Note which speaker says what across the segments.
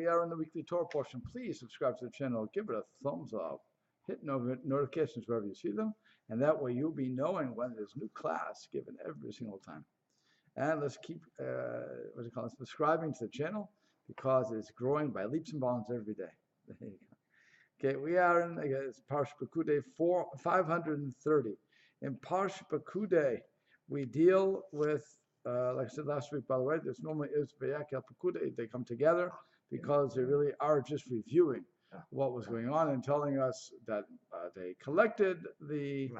Speaker 1: are in the weekly Torah portion. Please subscribe to the channel. Give it a thumbs up. Hit notifications wherever you see them. And that way you'll be knowing when there's new class given every single time. And let's keep, subscribing to the channel because it's growing by leaps and bounds every day. There you go. Okay, we are in Parsha Pekuday 530. In Parsha Pekuday, we deal with, like I said last week, by the way, there's normally is Vayakel Pekuday. They come together because they really are just reviewing what was going on and telling us that they collected the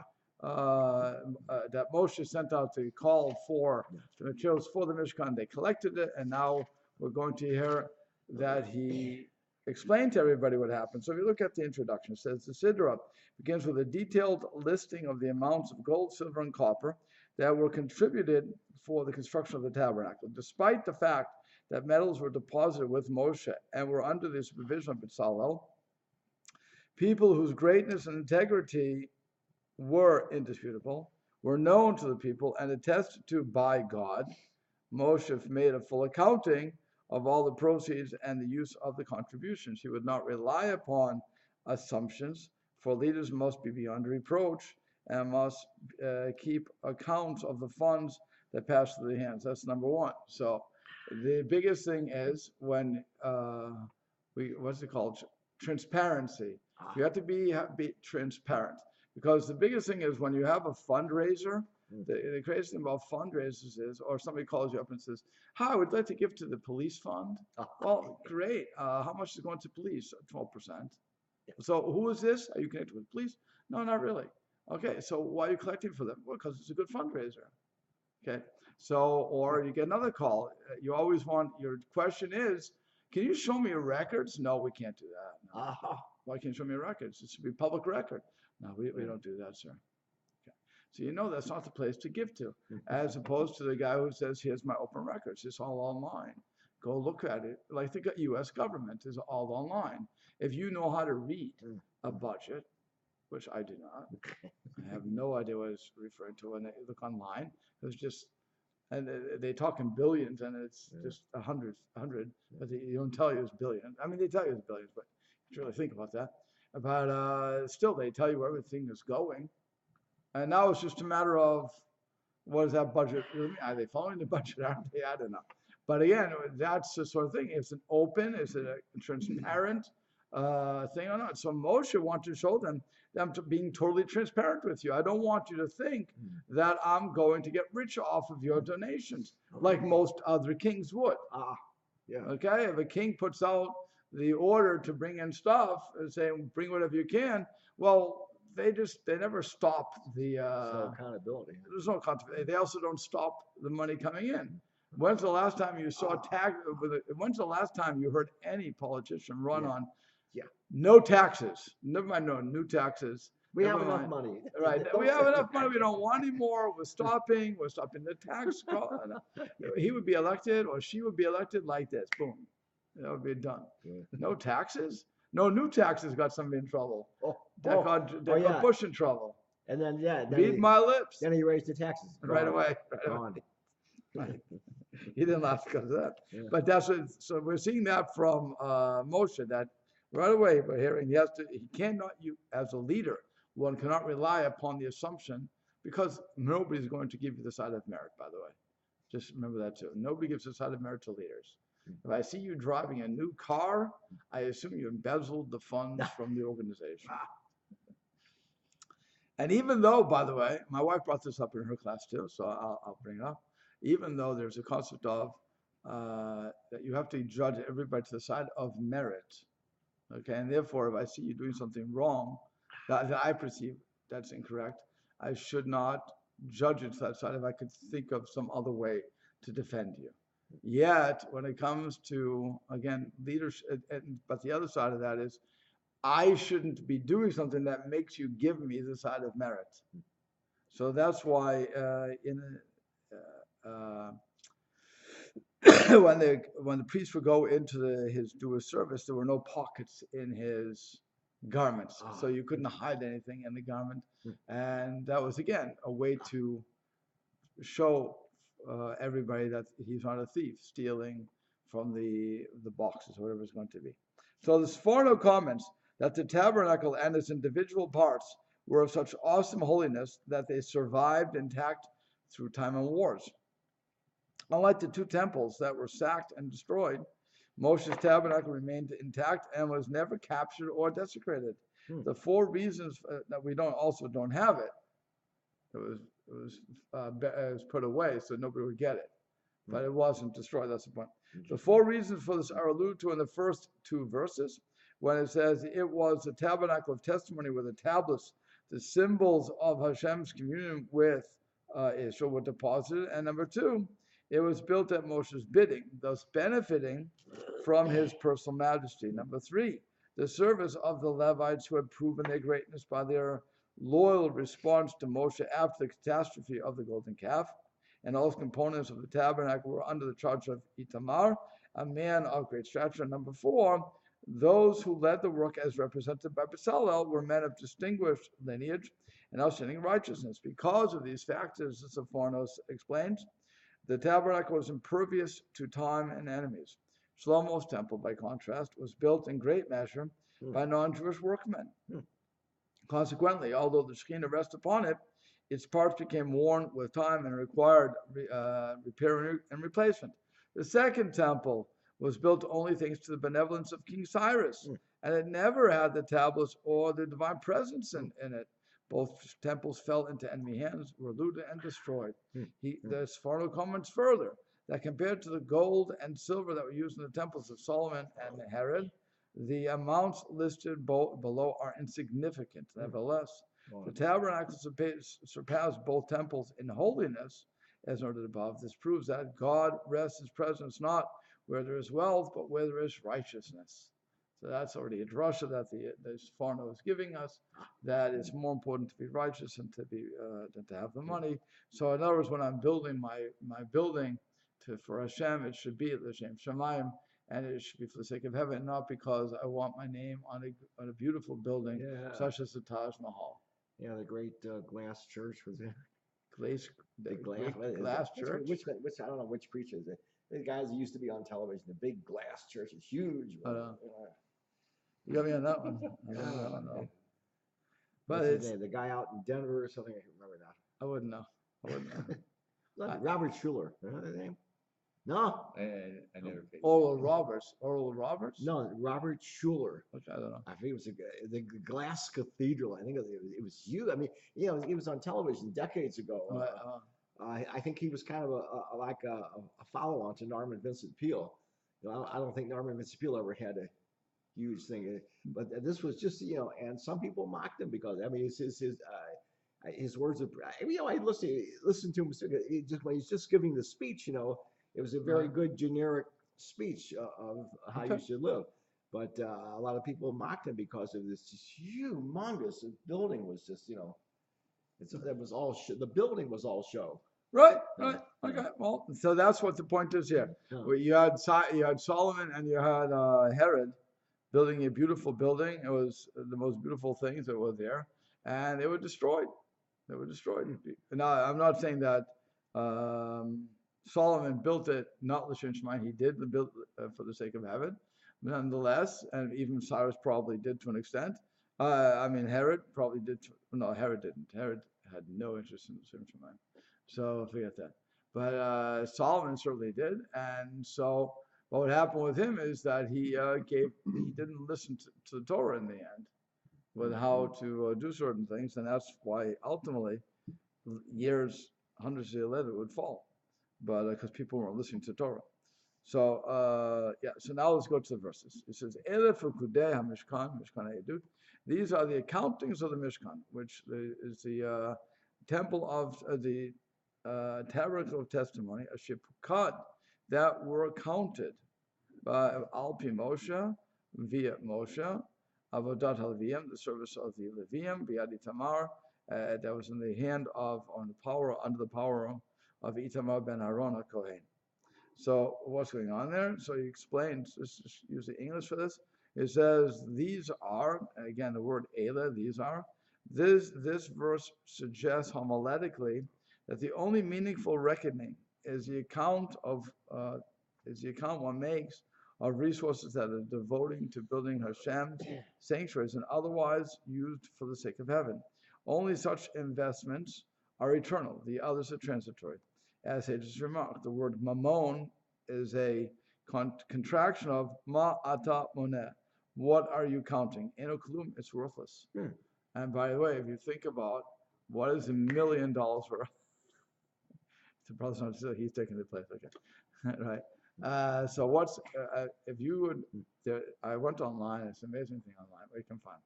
Speaker 1: that Moshe sent out to call for the materials for the Mishkan. They collected it, and now we're going to hear that he explained to everybody what happened. So if you look at the introduction, it says the Sidra begins with a detailed listing of the amounts of gold, silver, and copper that were contributed for the construction of the tabernacle. Despite the fact that metals were deposited with Moshe and were under the supervision of Bezalel, people whose greatness and integrity were indisputable, were known to the people and attested to by God. Moshe made a full accounting of all the proceeds and the use of the contributions. He would not rely upon assumptions, for leaders must be beyond reproach and must keep accounts of the funds that pass through their hands. That's number one. So the biggest thing is when what's it called? Transparency. You have to be transparent, because the biggest thing is when you have a fundraiser. The crazy thing about fundraisers is, or somebody calls you up and says, "Hi, I would like to give to the police fund." Well, great. How much is going to police? 12%. So who is this? Are you connected with police? No, not really. Okay, so why are you collecting for them? Well, because it's a good fundraiser. Okay, so, or you get another call. You always want, your question is, can you show me your records? No, we can't do that. No. Why can't you show me your records? It should be public record. No, we don't do that, sir. So you know that's not the place to give to, as opposed to the guy who says, here's my open records, it's all online. Go look at it. Like the US government is all online. If you know how to read a budget, which I do not, I have no idea what it's referring to when they look online. It's just, and they talk in billions and it's just a hundred, but they don't tell you it's billions. I mean, they tell you it's billions, but you should really think about that. But still, they tell you where everything is going. And now it's just a matter of, what is that budget really mean? Are they following the budget? Aren't they? I don't know. But again, that's the sort of thing. It's an open, it's a transparent thing or not. So Moshe wanted to show them being totally transparent with you. I don't want you to think that I'm going to get rich off of your donations, like most other kings would. Okay, if a king puts out the order to bring in stuff and say, bring whatever you can, well, they never stop the
Speaker 2: accountability.
Speaker 1: There's no accountability. They also don't stop the money coming in. When's the last time you saw tax? When's the last time you heard any politician run on no taxes? Never mind, no new taxes.
Speaker 2: We have enough money.
Speaker 1: Right. We have enough money. We don't want any more. We're stopping the tax. He would be elected or she would be elected like this. Boom. That would be done. No taxes. No new taxes got somebody in trouble. That got Bush in trouble.
Speaker 2: And then
Speaker 1: read my lips.
Speaker 2: Then he raised the taxes
Speaker 1: right away. Right. He didn't laugh because of that. But that's what, so we're seeing that from Moshe, that right away we're hearing he cannot, as a leader, one cannot rely upon the assumption, because nobody's going to give you the side of merit, by the way. Just remember that too. Nobody gives the side of merit to leaders. If I see you driving a new car, I assume you embezzled the funds from the organization. And even though, by the way, my wife brought this up in her class too, so I'll bring it up. Even though there's a concept of that you have to judge everybody to the side of merit, okay? And therefore, if I see you doing something wrong that I perceive that's incorrect, I should not judge it to that side if I could think of some other way to defend you. Yet, when it comes to, again, leadership, but the other side of that is, I shouldn't be doing something that makes you give me the side of merit. So that's why when the priest would go into do his service, there were no pockets in his garments, so you couldn't hide anything in the garment, and that was again a way to show everybody that he's not a thief, stealing from the boxes, whatever it's going to be. So the Sforno comments that the tabernacle and its individual parts were of such awesome holiness that they survived intact through time and wars. Unlike the two temples that were sacked and destroyed, Moshe's tabernacle remained intact and was never captured or desecrated. The four reasons that we don't have it, it was put away so nobody would get it, but it wasn't destroyed. That's the point. The four reasons for this are alluded to in the first two verses, when it says it was the tabernacle of testimony with the tablets, the symbols of Hashem's communion with Israel were deposited, and number two, it was built at Moshe's bidding, thus benefiting from his personal majesty. Number three, the service of the Levites who had proven their greatness by their loyal response to Moshe after the catastrophe of the golden calf, and all components of the tabernacle were under the charge of Itamar, a man of great stature. Number four, those who led the work as represented by Bezalel were men of distinguished lineage and outstanding righteousness. Because of these factors, as Sfornos explains, the tabernacle was impervious to time and enemies. Shlomo's temple, by contrast, was built in great measure by non-Jewish workmen. Consequently, although the Shekhinah rests upon it, its parts became worn with time and required repair and replacement. The second temple was built only thanks to the benevolence of King Cyrus, and it never had the tablets or the divine presence in it. Both temples fell into enemy hands, were looted and destroyed. The Sforno comments further that compared to the gold and silver that were used in the temples of Solomon and Herod, the amounts listed below are insignificant. Nevertheless, the tabernacle surpassed both temples in holiness, as noted above. This proves that God rests his presence not where there is wealth, but where there is righteousness. So that's already a drasha that the Sforno is giving us, that it's more important to be righteous than to have the money. So in other words, when I'm building my building for Hashem, it should be L'Shem Shamayim, and it should be for the sake of heaven, not because I want my name on a beautiful building such as the Taj Mahal.
Speaker 2: Yeah, the great glass church was there.
Speaker 1: Glass church?
Speaker 2: Which I don't know which preacher is it. The guys that used to be on television, the big glass church, is huge.
Speaker 1: You got me on that one. I don't know.
Speaker 2: But it's the guy out in Denver or something. I can't remember that.
Speaker 1: I wouldn't know.
Speaker 2: Robert Schuller. Remember that name? No.
Speaker 3: I never paid.
Speaker 1: Oral Roberts.
Speaker 2: No, Robert Schuller.
Speaker 1: Which I don't know.
Speaker 2: I think it was the Glass Cathedral. I think it was huge. I mean, he was on television decades ago. I think he was kind of a follow-on to Norman Vincent Peale. I don't think Norman Vincent Peale ever had a huge thing, but this was just and some people mocked him because his words of I listened to him just when he's just giving the speech. It was a very good generic speech of how you should live. But a lot of people mocked him because of this humongous building was just that was all the building was all show.
Speaker 1: Right. Okay. Well, so that's what the point is here. You had Solomon and you had Herod building a beautiful building. It was the most beautiful things that were there, and they were destroyed. Now, I'm not saying that Solomon built it not l'shem shamayim. He did build for the sake of heaven, nonetheless, and even Cyrus probably did to an extent. Herod probably did. No, Herod didn't. Herod had no interest in l'shem shamayim. So forget that. But Solomon certainly did, and so what would happen with him is that he didn't listen to the Torah in the end, with how to do certain things, and that's why ultimately, hundreds of years later, it would fall, but because people weren't listening to Torah. So so now let's go to the verses. It says, "Ele Pekuday HaMishkan, Mishkan HaEdut." These are the accountings of the Mishkan, which is the temple of the tabernacle of testimony, a shipukad, that were counted by Al-Pi Moshe, via Moshe, Avodat HaLeviim, the service of the Leviim, B'yad Itamar, that was in the hand of, under the power of Itamar ben Aaron HaKohen. So what's going on there? So he explains, let's just use the English for this. It says, these are, again, the word Elah, these are. This verse suggests homiletically that the only meaningful reckoning is the account of is the account one makes of resources that are devoting to building Hashem's sanctuaries and otherwise used for the sake of heaven. Only such investments are eternal. The others are transitory. As sages remark, the word mammon is a contraction of ma'ata moneh. What are you counting? Enoklum, it's worthless. And by the way, if you think about what is $1 million worth, the brother's not still, he's taking the place, okay, right? So what's if you would? I went online. It's an amazing thing online. Where you can find.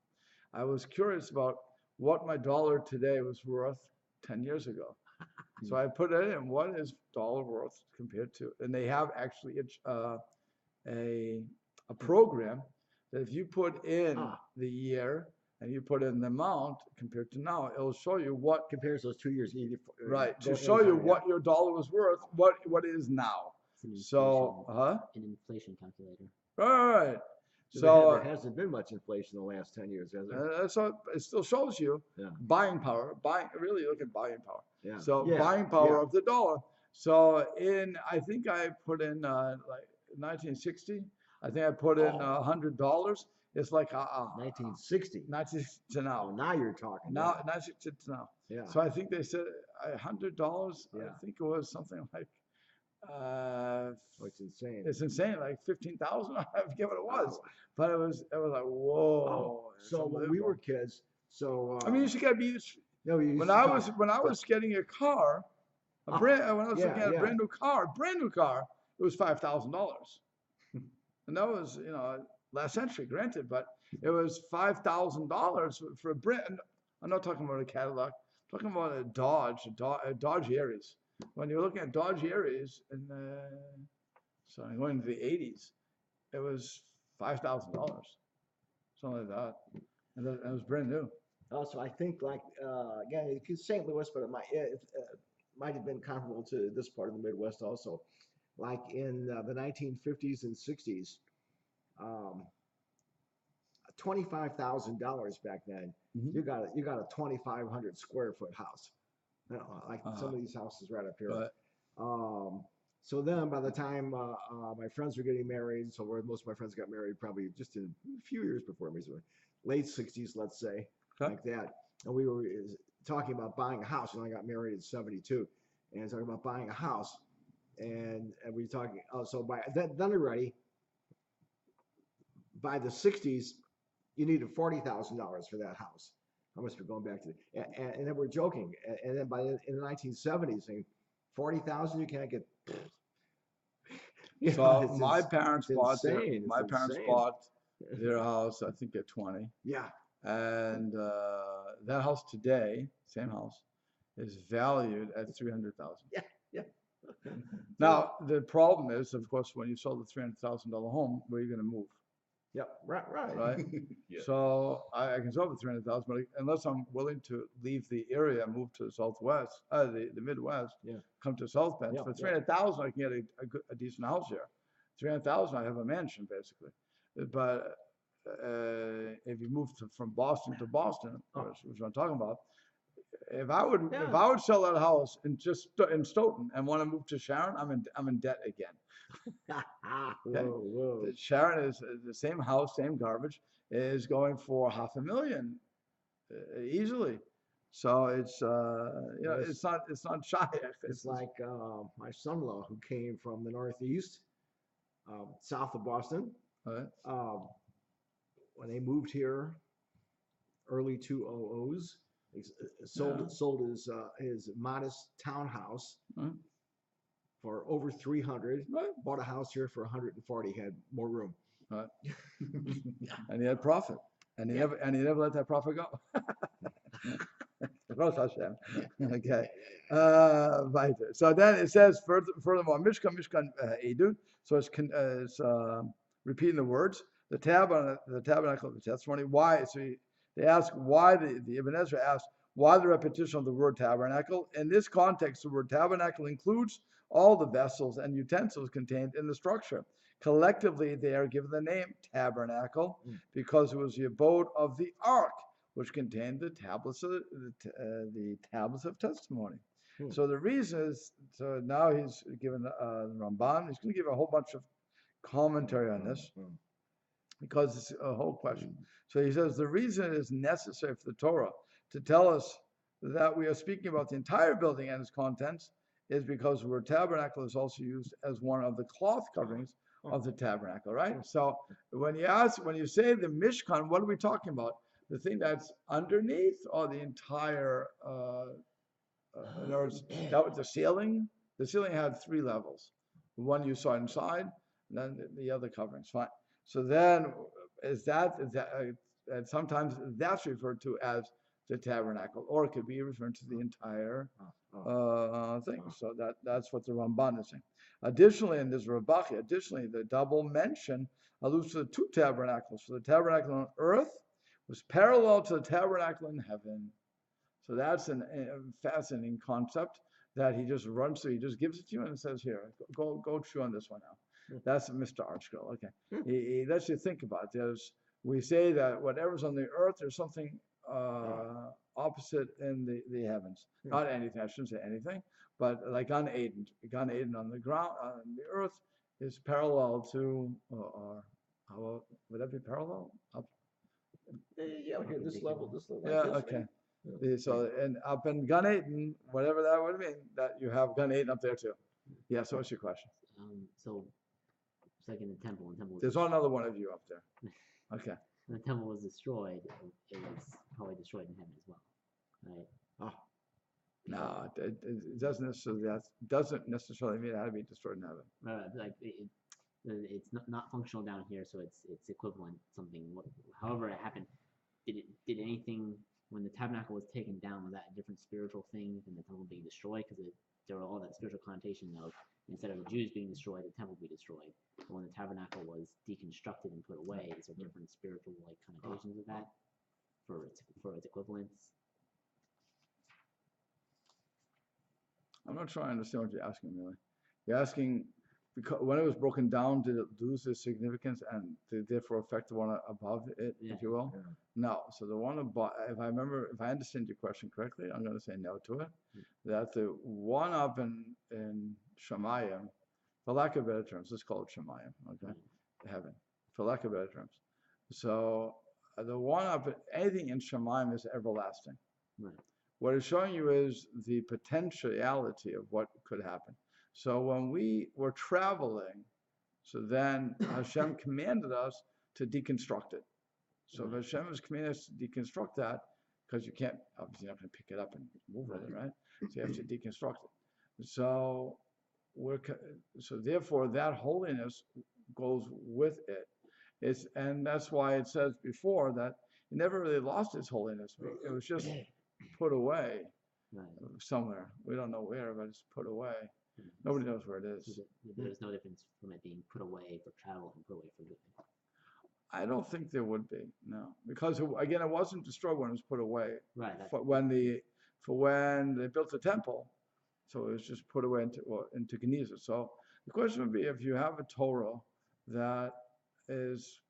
Speaker 1: I was curious about what my dollar today was worth 10 years ago. So I put it in. What is dollar worth compared to? And they have actually a program that if you put in the year and you put in the amount compared to now, it'll show you what
Speaker 2: compares those 2 years.
Speaker 1: Right, to show you what your dollar was worth, what it is now. So,
Speaker 3: an inflation calculator.
Speaker 1: Right.
Speaker 2: So there hasn't been much inflation in the last 10 years, has there?
Speaker 1: So it still shows you buying power. Really look at buying power.
Speaker 2: Yeah.
Speaker 1: So buying power of the dollar. So I think I put in like 1960. I think I put in $100. It's like
Speaker 2: 1960.
Speaker 1: 1960 to now.
Speaker 2: Oh, now you're talking.
Speaker 1: Now 1960 to now.
Speaker 2: Yeah.
Speaker 1: So I think they said $100. I think it was something like.
Speaker 2: It's insane.
Speaker 1: It's insane, like 15,000. I forget what it was, but it was like whoa.
Speaker 2: So when we were kids,
Speaker 1: I mean, you should get used. When I was getting a car, when I was getting a brand new car, it was $5,000, and that was last century, granted, but it was $5,000 for a brand. I'm not talking about a Cadillac. I'm talking about a Dodge Aries. When you're looking at Dodge Aries in going into the 80s, it was $5,000, something like that, and it was brand new.
Speaker 2: Also, I think again, it's St. Louis, but it might have been comparable to this part of the Midwest also. Like in the 1950s and 60s, $25,000 back then, you got a 2,500 square foot house. Some of these houses right up here.
Speaker 1: Right.
Speaker 2: So then by the time my friends were getting married, so where most of my friends got married probably just in a few years before me, so late 60s, let's say, like that. And we were talking about buying a house, and I got married in 72, and talking about buying a house. And we were talking, so by then already, by the 60s, you needed $40,000 for that house. I must be going back to and then we're joking. And then in the 1970s, saying 40,000, you can't get.
Speaker 1: So my parents bought their house, I think at 20.
Speaker 2: Yeah.
Speaker 1: And that house today, same house, is valued at 300,000.
Speaker 2: Yeah.
Speaker 1: Now the problem is, of course, when you sell the $300,000 home, where are you going to move?
Speaker 2: Yep. Right.
Speaker 1: Yeah. So I can sell for 300,000, but unless I'm willing to leave the area, move to the Southwest, the Midwest, come to South Bend. For 300,000, I can get a decent house here. 300,000, I have a mansion basically. But if you move from Boston to Boston, which I'm talking about, if I would sell that house in Stoughton and want to move to Sharon, I'm in debt again.
Speaker 2: Whoa.
Speaker 1: Sharon is the same house, same garbage, is going for $500,000 easily. So it's it's not shy.
Speaker 2: It's like my son-in-law who came from the Northeast, south of Boston.
Speaker 1: Right.
Speaker 2: When they moved here, early 2000s, sold his modest townhouse for over 300.
Speaker 1: Right.
Speaker 2: Bought a house here for 140. Had more room.
Speaker 1: Right. And he had profit, and he never let that profit go. Okay. Right. So then it says furthermore, Mishkan Edut. So it's repeating the words. The tabernacle of the testimony. Why? So they ask why the Ibn Ezra asks why the repetition of the word tabernacle. In this context, the word tabernacle includes all the vessels and utensils contained in the structure. Collectively, they are given the name tabernacle because it was the abode of the ark, which contained the tablets of testimony. So the reason is, so now he's given the Ramban. He's going to give a whole bunch of commentary on this because it's a whole question. So he says the reason it is necessary for the Torah to tell us that we are speaking about the entire building and its contents is because the word tabernacle is also used as one of the cloth coverings of the tabernacle, right? So when you say the Mishkan, what are we talking about? The thing that's underneath or the entire, in other words, that was the ceiling. The ceiling had 3 levels. One you saw inside, and then the other coverings, fine. So then and sometimes that's referred to as the tabernacle, or it could be referring to the entire thing. So that's what the Ramban is saying. Additionally, in this Rabachi, the double mention alludes to the 2 tabernacles. So the tabernacle on earth was parallel to the tabernacle in heaven. So that's a fascinating concept that he just runs through. He just gives it to you and says, here, go chew on this one now. That's Mr. Archgill. Okay. He lets you think about it. We say that whatever's on the earth, there's something opposite in the heavens. Not anything, I shouldn't say anything, but like Gan Eden on the ground, on the earth is parallel to, how would that be parallel? Up?
Speaker 2: Yeah, okay, this level.
Speaker 1: Yeah, okay. So, and up in Gan Eden, whatever that would mean, that you have Gan Eden up there too. Yeah, so what's your question?
Speaker 3: So it's like in the temple.
Speaker 1: There's another one of you up there. Okay.
Speaker 3: When the temple was destroyed, it was probably destroyed in heaven as well, right?
Speaker 1: No, it doesn't necessarily mean it had to be destroyed in heaven.
Speaker 3: Like it's not functional down here, so it's equivalent something. However it happened, did anything when the tabernacle was taken down? Was that a different spiritual thing than the temple being destroyed? Because there were all that spiritual connotation of instead of the Jews being destroyed, the temple be destroyed. But when the tabernacle was deconstructed and put away, is there different spiritual connotations of that for its equivalence?
Speaker 1: I'm not sure I understand what you're asking, really. You're asking, because when it was broken down, did it lose its significance and did therefore affect the one above it, if you will? Yeah. No. So the one above, if I understand your question correctly, I'm going to say no to it. That the one up in Shemayim, for lack of better terms, let's call it Shemayim, okay? Heaven, for lack of better terms. So the one up, anything in Shemayim is everlasting. Right. What it's showing you is the potentiality of what could happen. So when we were traveling, so then Hashem commanded us to deconstruct it. So if Hashem has commanded us to deconstruct that, because you can't, obviously not going to pick it up and move with it, right? So you have to deconstruct it. So therefore that holiness goes with it. And that's why it says before that it never really lost its holiness. It was just put away somewhere. We don't know where, but it's put away. Nobody knows where it is.
Speaker 3: There's no difference from it being put away for travel and put away for good.
Speaker 1: I don't think there would be, no, because again, it wasn't destroyed when it was put away.
Speaker 3: Right.
Speaker 1: When they built the temple, so it was just put away into Geniza. So the question would be, if you have a Torah that is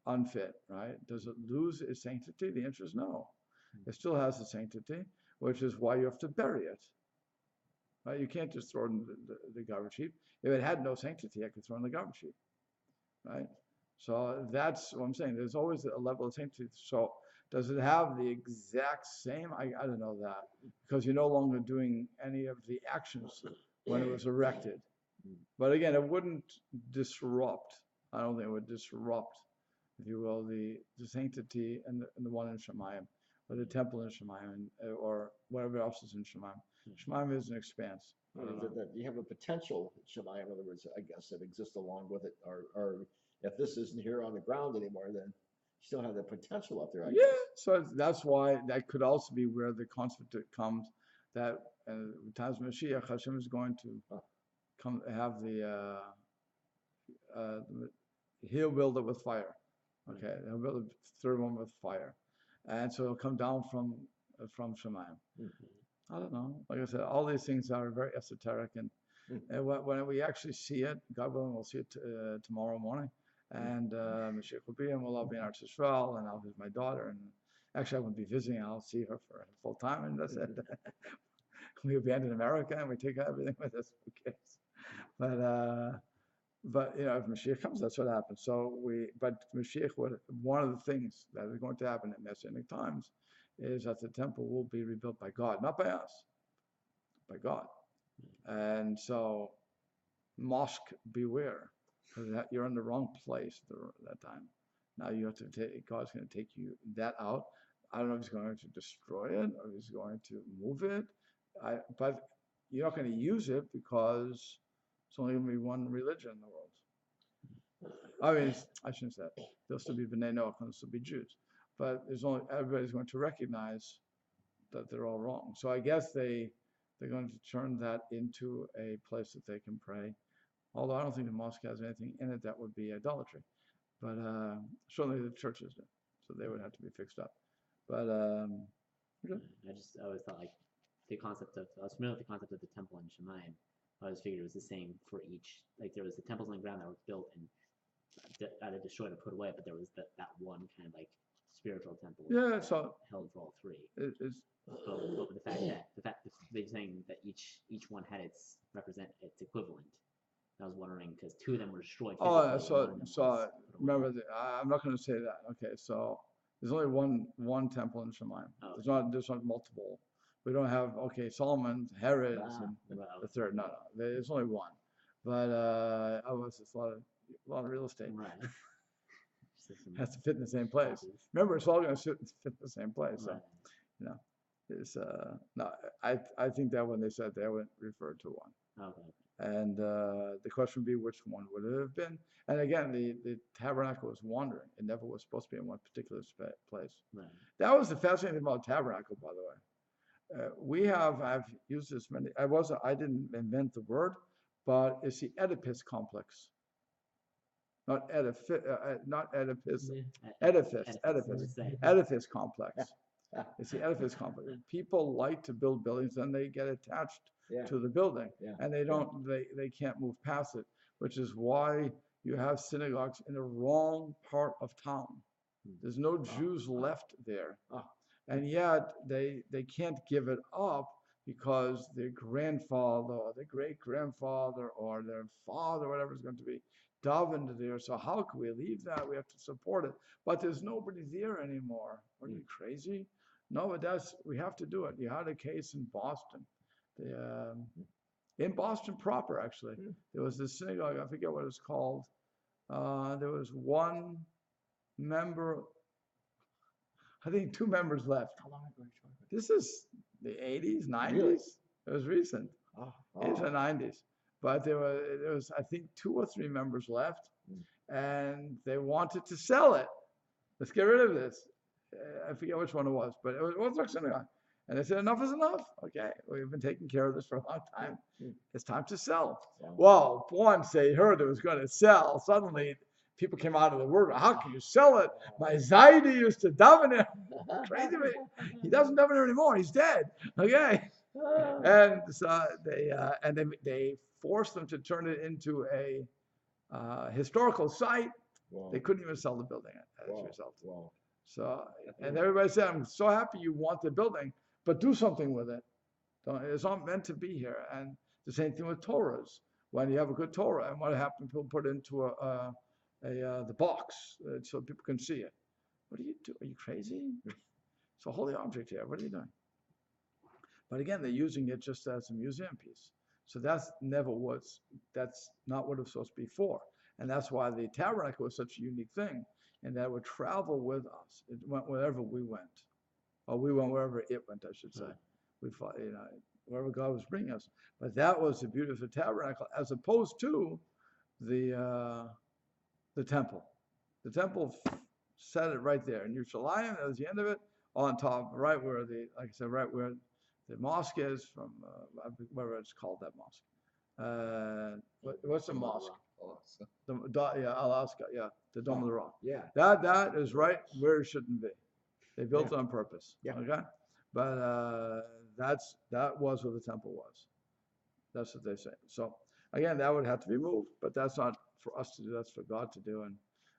Speaker 1: unfit, right? Does it lose its sanctity? The answer is no. It still has the sanctity, which is why you have to bury it. Right? You can't just throw it in the garbage heap. If it had no sanctity, I could throw it in the garbage heap. Right? So that's what I'm saying. There's always a level of sanctity. So does it have the exact same? I don't know that, because you're no longer doing any of the actions when it was erected. But again, it wouldn't disrupt. I don't think it would disrupt, if you will, the sanctity and the one in Shemayim, or the temple in Shemayim, or whatever else is in Shemayim. Shemayim is an expanse.
Speaker 2: You have a potential Shemayim, in other words, I guess, that exists along with it, or if this isn't here on the ground anymore, then you still have the potential up there, I guess.
Speaker 1: So that's why that could also be where the concept comes that times Mashiach, Hashem is going to come have he'll build it with fire. Okay, he'll build the third one with fire, and so it'll come down from Shemayim. I don't know. Like I said, all these things are very esoteric, and when we actually see it, God willing, we'll see it tomorrow morning. And Mashiach will be, and we'll all be in Eretz Yisrael, and I'll visit my daughter. And actually, I won't be visiting. I'll see her for full time, and that's it. we abandon America and we take everything with us. Who cares? But if Mashiach comes, that's what happens. But Mashiach, one of the things that is going to happen in Messianic times is that the temple will be rebuilt by God, not by us, by God. And so, mosque beware, because you're in the wrong place at that time. Now you have to God's going to take that out. I don't know if he's going to destroy it or if he's going to move it. But you're not going to use it because it's only going to be one religion in the world. I mean, I shouldn't say that. There'll still be B'nai Noach and there'll still be Jews. But everybody's going to recognize that they're all wrong. So I guess they're going to turn that into a place that they can pray. Although I don't think the mosque has anything in it that would be idolatry. But certainly the churches do. So they would have to be fixed up. But
Speaker 3: I always thought like I was familiar with the concept of the temple in Shemayim. I always figured it was the same for each. Like there was the temples on the ground that were built and either destroyed or put away, but there was that one kind of like spiritual temple.
Speaker 1: Yeah, so
Speaker 3: held for all three.
Speaker 1: It's
Speaker 3: But the fact that they're saying that each one had its equivalent. I was wondering because two of them were destroyed.
Speaker 1: Remember, I'm not going to say that. Okay, so there's only one temple in Shemayim.
Speaker 3: Oh,
Speaker 1: There's not multiple. We don't have Solomon, Herod, and the third. No, there's only one. But it's a lot of real estate.
Speaker 3: Right.
Speaker 1: Has to fit in the same place. Remember, it's all going to fit in the same place. So,
Speaker 3: right.
Speaker 1: It's no. I think that when they said they would refer to one.
Speaker 3: Okay.
Speaker 1: And the question would be which one would it have been? And again, the tabernacle was wandering. It never was supposed to be in one particular place.
Speaker 3: Right.
Speaker 1: That was the fascinating thing about tabernacle, by the way. I've used this many. I didn't invent the word, but it's the Oedipus complex. Not Oedipus. Oedipus complex. It's the Oedipus complex. People like to build buildings, and they get attached to the building, and they can't move past it, which is why you have synagogues in the wrong part of town. There's no Jews left there, and yet they can't give it up because their grandfather or their great grandfather or their father, whatever it's going to be, davened there. So how can we leave that? We have to support it, but there's nobody there anymore. Are you crazy? No, but we have to do it. You had a case in Boston. In Boston proper, actually, there was this synagogue. I forget what it's called. There was one member. I think 2 members left.
Speaker 2: How long ago are you talking about?
Speaker 1: This is the 80s, 90s.
Speaker 2: Really?
Speaker 1: It was recent. It's the 90s. But there was I think 2 or 3 members left, and they wanted to sell it. Let's get rid of this. I forget which one it was, but it was Orthodox synagogue. And they said, enough is enough. Okay, we've been taking care of this for a long time. It's time to sell. Well, once they heard it was going to sell, suddenly people came out of the word. How can you sell it? My Zaidi used to daven it. Crazy. He doesn't daven it anymore. He's dead. Okay. And so they forced them to turn it into a historical site. They couldn't even sell the building as a result. So, and everybody said, I'm so happy you want the building, but do something with it. It's not meant to be here. And the same thing with Torahs. When you have a good Torah, and what happened, people put it into the box so people can see it. What do you do? Are you crazy? It's a holy object here. What are you doing? But again, they're using it just as a museum piece. So that's not what it was supposed to be for. And that's why the tabernacle was such a unique thing, and that it would travel with us. It went wherever we went. Or we went wherever it went, I should say. We fought, wherever God was bringing us. But that was the beauty of the tabernacle, as opposed to the temple. The temple set it right there in Yerushalayim. That was the end of it, on top, right where like I said, right where the mosque is, from whatever it's called, that mosque. What's the mosque? Alaska, the Dome of the Rock.
Speaker 2: Yeah.
Speaker 1: That is right where it shouldn't be. They built it on purpose.
Speaker 2: Yeah.
Speaker 1: Okay. But that was where the temple was. That's what they say. So again, that would have to be moved, but that's not for us to do. That's for God to do. And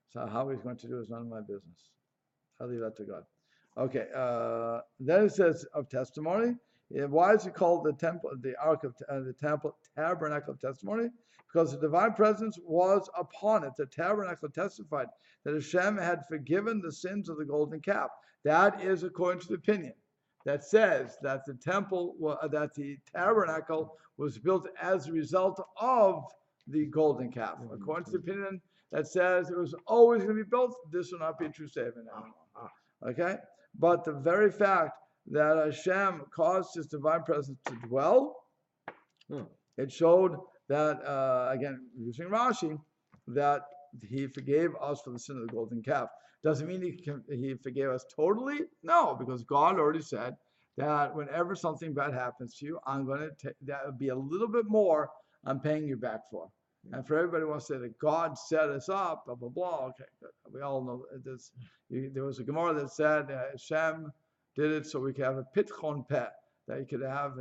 Speaker 1: so how He's going to do is none of my business. I'll leave that to God. Okay. Then it says of testimony, Why is it called the temple, the ark of the temple, tabernacle of testimony? Because the divine presence was upon it. The tabernacle testified that Hashem had forgiven the sins of the golden calf. That is according to the opinion that says that the temple, that the tabernacle was built as a result of the golden calf. According to the opinion that says it was always going to be built, this will not be a true statement anymore. Okay? But the very fact that Hashem caused his divine presence to dwell, it showed that, again, using Rashi, that he forgave us for the sin of the golden calf. Doesn't mean he forgave us totally? No, because God already said that whenever something bad happens to you, I'm going to that would be a little bit more I'm paying you back for. And for everybody who wants to say that God set us up, blah, blah, blah. Okay, we all know this. There was a Gemara that said Hashem did it so we could have a pitchon peh, that you could have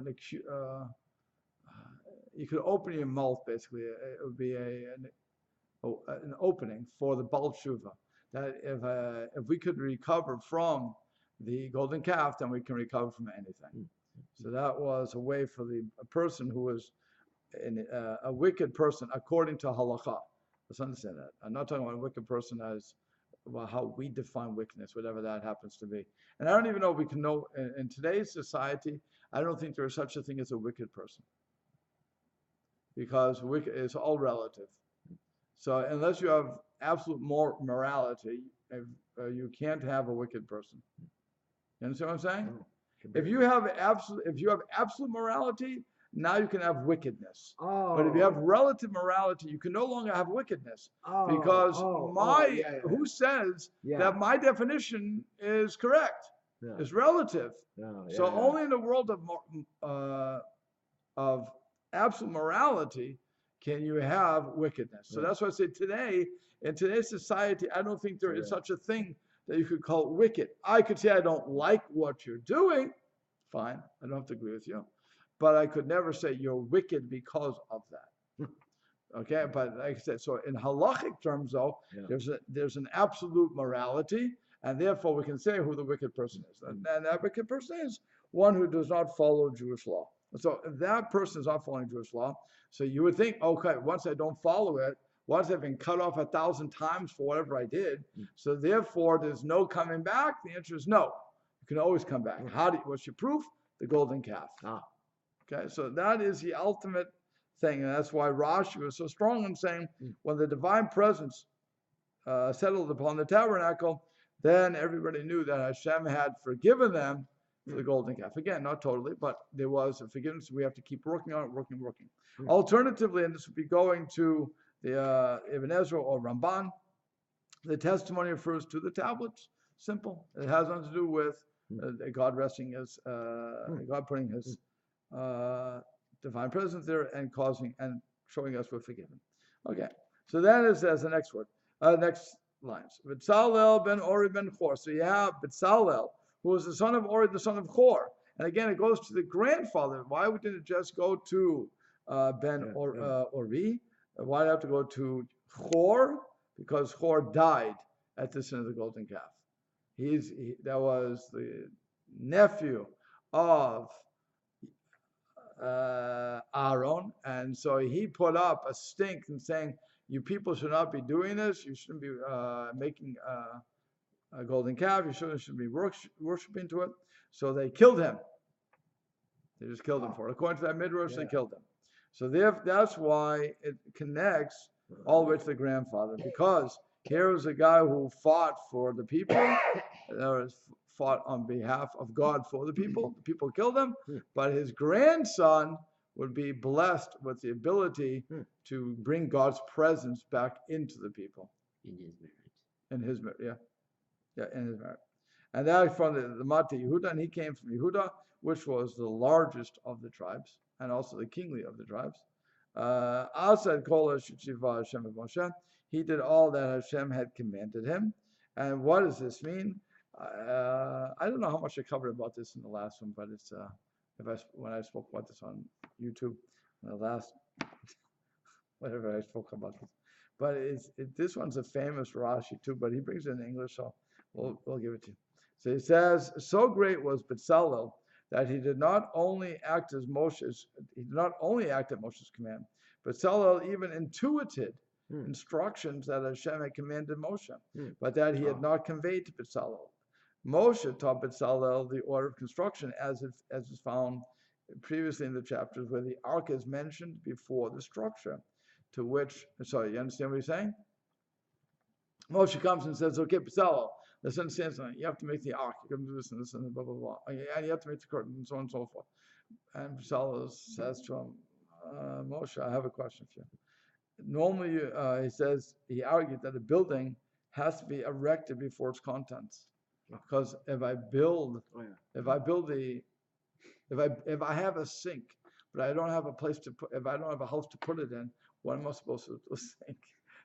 Speaker 1: you could open your mouth, basically. It would be an opening for the Baal Tshuva. That if we could recover from the golden calf, then we can recover from anything. So that was a way for a person who was a wicked person according to halakha. Let's understand that. I'm not talking about a wicked person as well, how we define wickedness, whatever that happens to be. And I don't even know if we can know in today's society. I don't think there is such a thing as a wicked person, because wicked is all relative. So unless you have absolute morality, you can't have a wicked person. You understand what I'm saying? If you have absolute morality, now you can have wickedness. But if you have relative morality, you can no longer have wickedness, because who says that my definition is correct? It's relative. So only in the world of absolute morality can you have wickedness. So that's why I say today, in today's society, I don't think there is such a thing that you could call wicked. I could say I don't like what you're doing. Fine, I don't have to agree with you. But I could never say you're wicked because of that. Okay, but like I said, so in halachic terms, though, there's an absolute morality, and therefore we can say who the wicked person is. And that wicked person is one who does not follow Jewish law. So if that person is not following Jewish law, so you would think, okay, once I don't follow it, once I've been cut off 1,000 times for whatever I did, so therefore there's no coming back. The answer is no. You can always come back. What's your proof? The golden calf. Okay, so that is the ultimate thing, and that's why Rashi was so strong in saying when the divine presence settled upon the tabernacle, then everybody knew that Hashem had forgiven them for the golden calf. Again, not totally, but there was a forgiveness. We have to keep working on it, working. Alternatively, and this would be going to the Ibn Ezra or Ramban, the testimony refers to the tablets. Simple. It has nothing to do with God resting his, God putting his divine presence there and causing and showing us we're forgiven. Okay, so that is as the next word, next lines. B'Tzalel ben Ori ben Chor. So you have B'Tzalel, who was the son of Ori, the son of Chor. And again, it goes to the grandfather. Why didn't it just go to Ori? Why did it have to go to Chor? Because Chor died at the sin of the golden calf. That was the nephew of Aaron, and so he put up a stink and saying, you people should not be doing this. You shouldn't be making a golden calf. You shouldn't be worshiping to it. So they killed him. They just killed him for it. According to that midrash, they killed him. So that's why it connects all the way to the grandfather, because here was a guy who fought for the people, fought on behalf of God for the people. The people killed him, but his grandson would be blessed with the ability to bring God's presence back into the people. In his merit, in his merit. And that from the Mata Yehuda, and he came from Yehuda, which was the largest of the tribes, and also the kingly of the tribes. Asad Kol Shiva Hashem Moshe. He did all that Hashem had commanded him. And what does this mean? I don't know how much I covered about this in the last one, but it's when I spoke about this on YouTube, the last whatever I spoke about this. But this one's a famous Rashi too, but he brings it in English, so we'll give it to you. So he says, so great was B'Tzalel that he did not only act at Moshe's command, but Bezalel even intuited instructions that Hashem had commanded Moshe, but that he had not conveyed to Bezalel. Moshe taught Bezalel the order of construction as is found previously in the chapters where the ark is mentioned before the structure. To which, sorry, you understand what he's saying? Moshe comes and says, okay, Bezalel, let's understand something. You have to make the ark. You have to do this and this and blah, blah, blah. And you have to make the curtain and so on and so forth. And Bezalel says to him, Moshe, I have a question for you. Normally, he argued that a building has to be erected before its contents. Because if I have a sink, but I don't have a place to put, if I don't have a house to put it in, what am I supposed to do with the sink?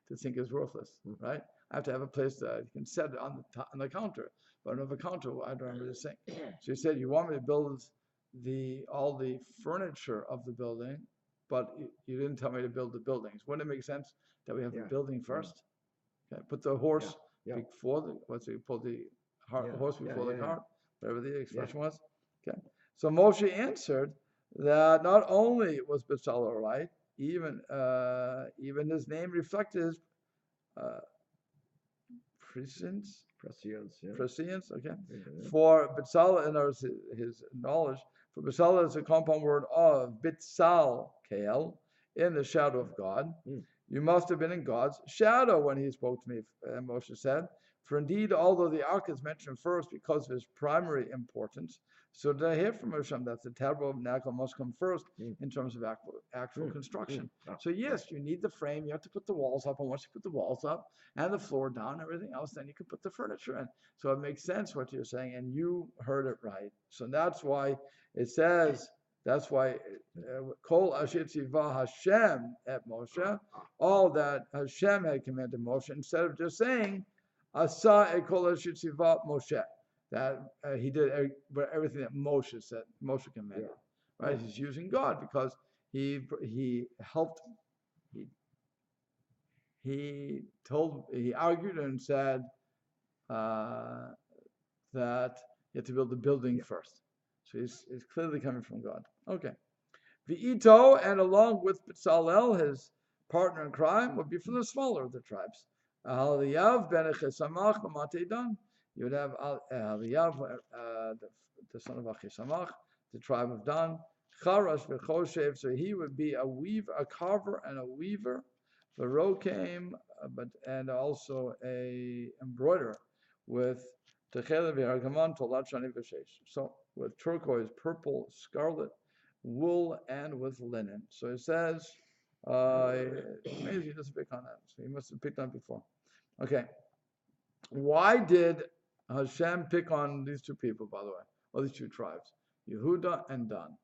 Speaker 1: The sink is worthless, right? I have to have a place that you can set it on the counter. But I don't have a counter, I don't have a sink. So he said, you want me to build all the furniture of the building, but you didn't tell me to build the buildings. Wouldn't it make sense that we have the building first? Okay, put the horse before the horse before the cart, whatever the expression was. Okay, so Moshe answered that not only was Bezalel right, even his name reflected his prescience. Okay, for Bezalel, in other words, his knowledge. For Bezalel is a compound word of Bitzal Kael, in the shadow of God. You must have been in God's shadow when he spoke to me, Moshe said. For indeed, although the ark is mentioned first because of its primary importance, so did I hear from Hashem that the tabernacle must come first in terms of actual construction. So yes, you need the frame, you have to put the walls up, and once you put the walls up and the floor down, everything else, then you can put the furniture in. So it makes sense what you're saying, and you heard it right. So that's why it says, that's why Kol Asher Tzivah Hashem et Moshe, all that Hashem had commanded Moshe, instead of just saying, Asa et Kol Asher Tzivah Moshe, that he did everything that Moshe said, Moshe commanded, right? He's using God because he helped, he argued and said that you have to build the building first. So he's clearly coming from God. Okay. V'ito, and along with Bezalel, his partner in crime, would be from the smaller of the tribes. Ahaliyav ben Achisamach b'matei Dan. You would have Ahaliyav, the son of Achisamach, the tribe of Dan. Charash v'choshev, so he would be a carver and a weaver. V'rokem, and also a embroiderer with Techele v'hargaman tolat shani v'sheish. So with turquoise, purple, scarlet, wool, and with linen. So it says, amazing he doesn't pick on that. So he must have picked on it before. Okay. Why did Hashem pick on these two people, by the way, or these two tribes? Yehuda and Dan.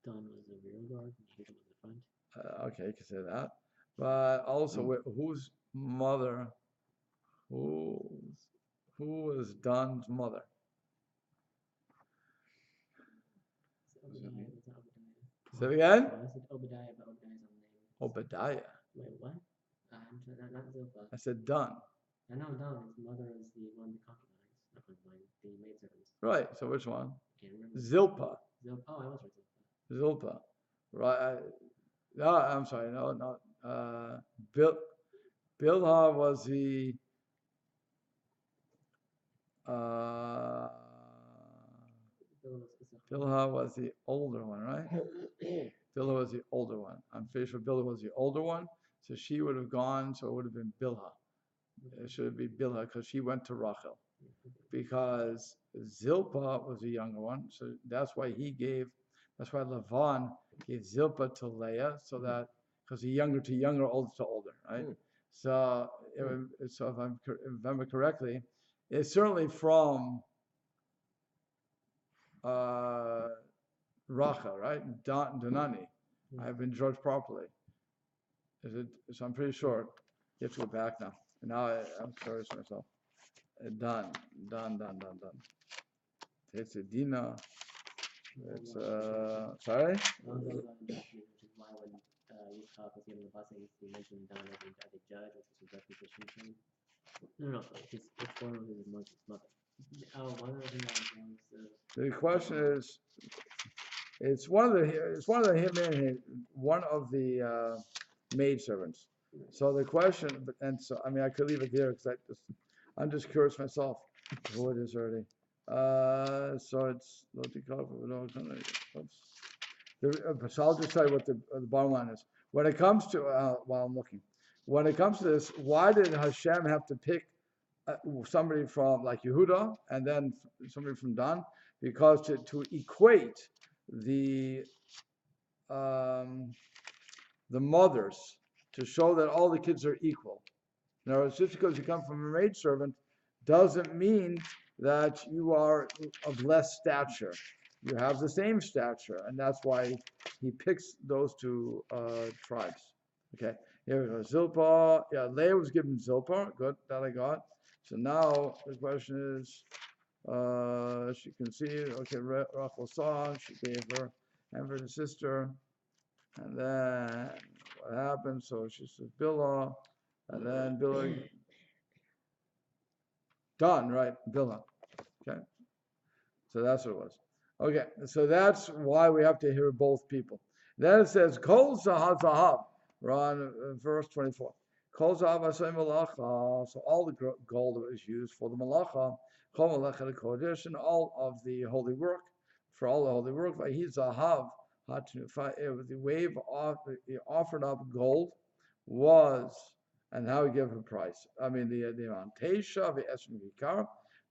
Speaker 3: Dan was the rear guard, and Yehuda was the front.
Speaker 1: Okay, you can say that. But also, whose mother? Who was Dan's mother? Say it again?
Speaker 3: I said Obadiah, but Obadiah's own name.
Speaker 1: Obadiah.
Speaker 3: Wait, what? Not Zilpah.
Speaker 1: I said Dan.
Speaker 3: I know Dan. His mother is the one of the concubines, not concubines, the maidservants.
Speaker 1: Right. So which one?
Speaker 3: Can't remember.
Speaker 1: Zilpah.
Speaker 3: Zilpah. Oh, I was right.
Speaker 1: Zilpah. Right. No, I'm sorry. No, not. Bilhah was the. Bilhah was the older one, right? Bilhah was the older one. I'm pretty sure Bilhah was the older one. So she would have gone, so it would have been Bilhah. It should be Bilhah because she went to Rachel. Because Zilpah was the younger one. So that's why Lavan gave Zilpah to Leah, so that, because the younger to younger, older to older, right? So if I remember correctly, it's certainly from Rachel, right? Danani. I've been judged properly. So I'm pretty sure. You have to go back now. And now I'm sorry to myself. Dan. It's a Dina. It's sorry?
Speaker 3: Which is why when Yitzchak was given the blessing, he mentioned Dan as the judge, which was a justification. No. It's born with his mother. Oh, one other thing I was going to say.
Speaker 1: The question is, it's one of the maidservants. So the question, and so I mean I could leave it there because I'm just curious myself who it is already. So it's oops. So I'll just tell you what the bottom line is. When it comes to while I'm looking, when it comes to this, why did Hashem have to pick somebody from like Yehuda and then somebody from Dan? Because to equate the mothers, to show that all the kids are equal. In other words, just because you come from a maidservant doesn't mean that you are of less stature. You have the same stature, and that's why he picks those two tribes. Okay, here we go. Zilpah, yeah, Leah was given Zilpah. Good, that I got. So now the question is, she conceived. Okay, Rachel saw. She gave her and for the sister, and then what happened? So she says Bilhah, and then Bilhah. Done, right? Bilhah. Okay. So that's what it was. Okay, so that's why we have to hear both people. Then it says, Kol Zahav, on verse 24. Kol Zahav Asay Malacha, so all the gold that was used for the Malacha, Kol Malacha Kodesh, and all of the holy work, for all the holy work, Vahi Zahav, the wave he offered up gold was, and how he gave a price. I mean, the amount. Teisha v'esrim vikar,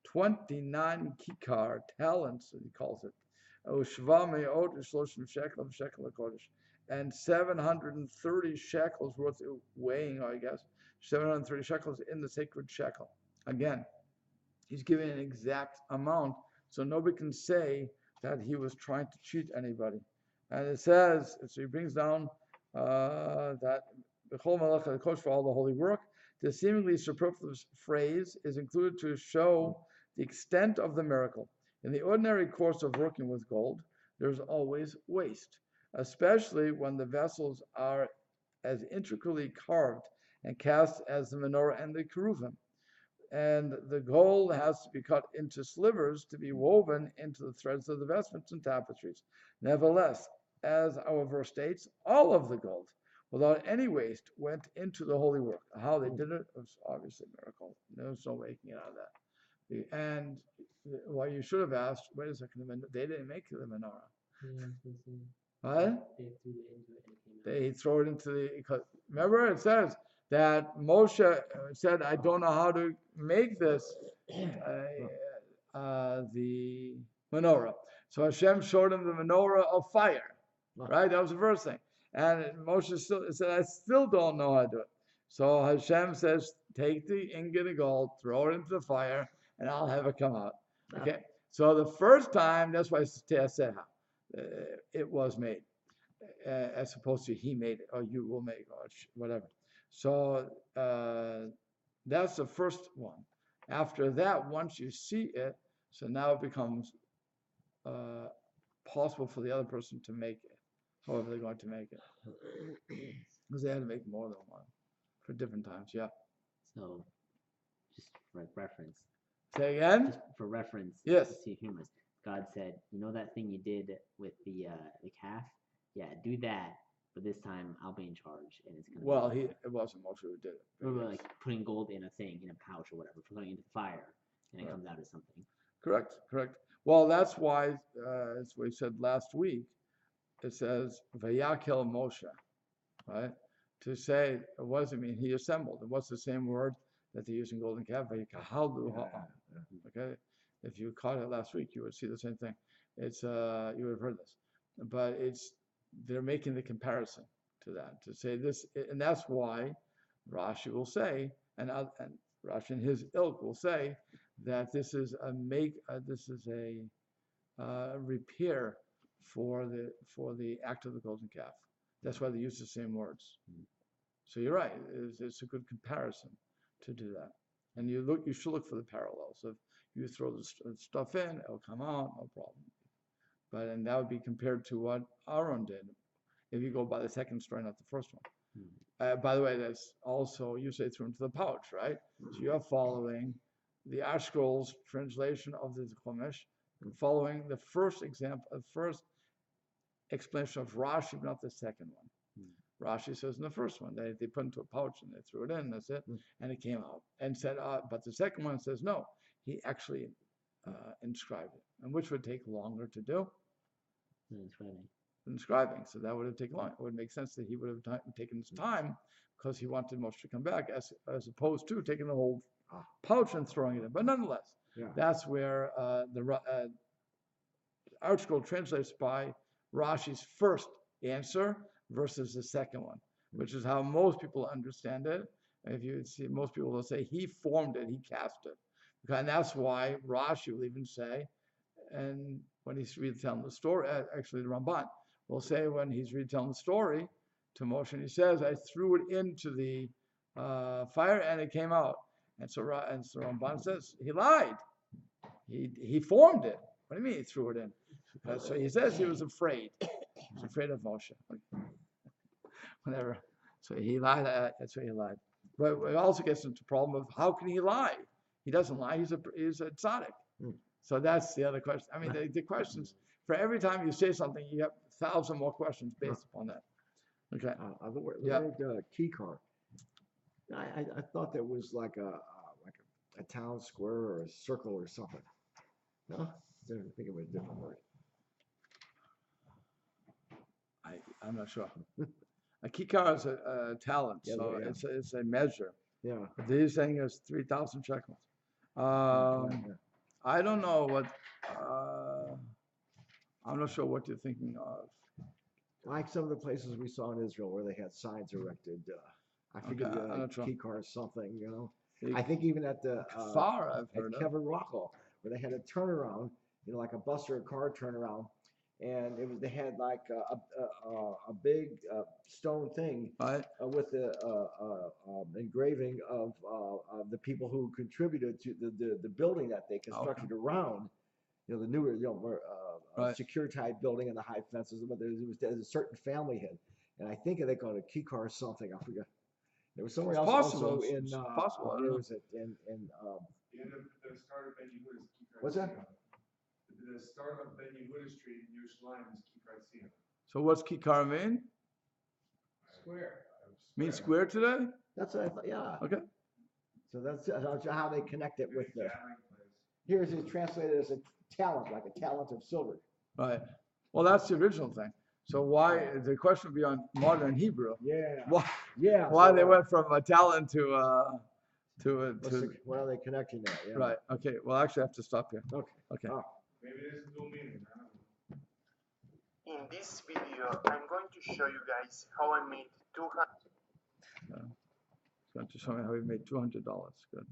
Speaker 1: 29 kikar, talents, he calls it. And 730 shekels worth of weighing, I guess, 730 shekels in the sacred shekel. Again, he's giving an exact amount, so nobody can say that he was trying to cheat anybody. And it says, so he brings down that for all the holy work. The seemingly superfluous phrase is included to show the extent of the miracle. In the ordinary course of working with gold, there's always waste, especially when the vessels are as intricately carved and cast as the menorah and the keruvim. And the gold has to be cut into slivers to be woven into the threads of the vestments and tapestries. Nevertheless, as our verse states, all of the gold, without any waste, went into the holy work. How they did it was obviously a miracle. There's no making it out of that. And what you should have asked, wait a second, they didn't make the menorah. What? They throw it into the, because remember it says that Moshe said, I don't know how to make this, the menorah. So Hashem showed him the menorah of fire, right? That was the first thing. And Moshe still said, I still don't know how to do it. So Hashem says, take the ingot of gold, throw it into the fire, and I'll have it come out. Okay. So the first time, that's why said it was made, as opposed to he made it, or you will make, or whatever. So that's the first one. After that, once you see it, so now it becomes possible for the other person to make it, however they're going to make it. Because they had to make more than one for different times, yeah.
Speaker 3: So, just for reference.
Speaker 1: Say again?
Speaker 3: Just for reference.
Speaker 1: Yes.
Speaker 3: To humorous. God said, you know that thing you did with the calf? Yeah, do that, but this time I'll be in charge, and it's gonna.
Speaker 1: Well, it wasn't Moshe who did it.
Speaker 3: Or like putting gold in a thing, in a pouch or whatever, putting it into the fire, and it comes out as something.
Speaker 1: Correct. Well, that's why, as we said last week, it says Vayakel Moshe, right? To say, what does it mean? He assembled. And what's the same word that they use in golden calf? Okay. If you caught it last week, you would see the same thing. It's you would have heard this, but they're making the comparison to that, to say this, and that's why Rashi will say, and Rashi and his ilk will say that this is a repair for the act of the golden calf. That's why they use the same words. So you're right. It's a good comparison to do that, and you should look for the parallels of you throw the stuff in, it'll come out, no problem. And that would be compared to what Aaron did. If you go by the second story, not the first one. By the way, that's also, you say threw into the pouch, right? So you're following the ArtScroll's translation of the Chumash, following the first explanation of Rashi, but not the second one. Rashi says in the first one, they put it into a pouch and they threw it in, that's it, and it came out. And said, but the second one says, no, he actually inscribed it, and which would take longer to do than inscribing. So that would have taken long. It would make sense that he would have taken his time because he wanted Moshe to come back, as opposed to taking the whole pouch and throwing it in. But nonetheless, that's where the ArtScroll translates by Rashi's first answer versus the second one, which is how most people understand it. If you see, most people will say he formed it, he cast it. And that's why Rashi will even say, and when he's retelling the story, actually the Ramban will say when he's retelling the story to Moshe, and he says, I threw it into the fire and it came out. And so Ramban says, he lied. He formed it. What do you mean he threw it in? So he says he was afraid. He was afraid of Moshe. Whatever. So he lied. That's why he lied. But it also gets into the problem of how can he lie? He doesn't lie. He's a tzaddik. So that's the other question. I mean, the questions, for every time you say something, you have 1,000 more questions based upon that. Okay.
Speaker 2: The word key card. I thought that was like a town square or a circle or something. No, I think it was a different word.
Speaker 1: I'm not sure. A kikar is a talent, so it's a measure.
Speaker 2: Yeah.
Speaker 1: But he's saying it's 3,000 shekels. I don't know what. I'm not sure what you're thinking of.
Speaker 2: Like some of the places we saw in Israel where they had signs erected. I forget kikar or something. You know. I think even at the
Speaker 1: Far I've heard of.
Speaker 2: Kevin Rockwell, where they had a turnaround, you know, like a bus or a car turnaround, and they had like a big stone thing with the engraving of the people who contributed to the building that they constructed around, you know, the newer, secure type building and the high fences. But there was a certain family head, and I think they called it a kikar or something. I forgot. There was somewhere else also in
Speaker 1: possible.
Speaker 2: Where was it in
Speaker 4: the start of Ben Yehuda's Kikar.
Speaker 2: What's that?
Speaker 4: The start of Ben Yehuda Street in Yerushalayim is Kikar Sion.
Speaker 1: So what's kikar mean?
Speaker 4: Square.
Speaker 1: Mean square today?
Speaker 2: That's what I thought. Yeah.
Speaker 1: Okay.
Speaker 2: So that's how they connect it with the. Here it is translated as a talent, like a talent of silver.
Speaker 1: Right. Well, that's the original thing. So why the question would be on modern Hebrew?
Speaker 2: Yeah.
Speaker 1: Why they went from a talent to
Speaker 2: why are they connecting that? Yeah.
Speaker 1: Right. Okay. Well, actually, I have to stop here. Okay.
Speaker 2: Oh.
Speaker 4: Maybe there's a dual meaning.
Speaker 5: In this video, I'm going to show you guys how I made 200.
Speaker 1: It's going to show me how we made $200. Good.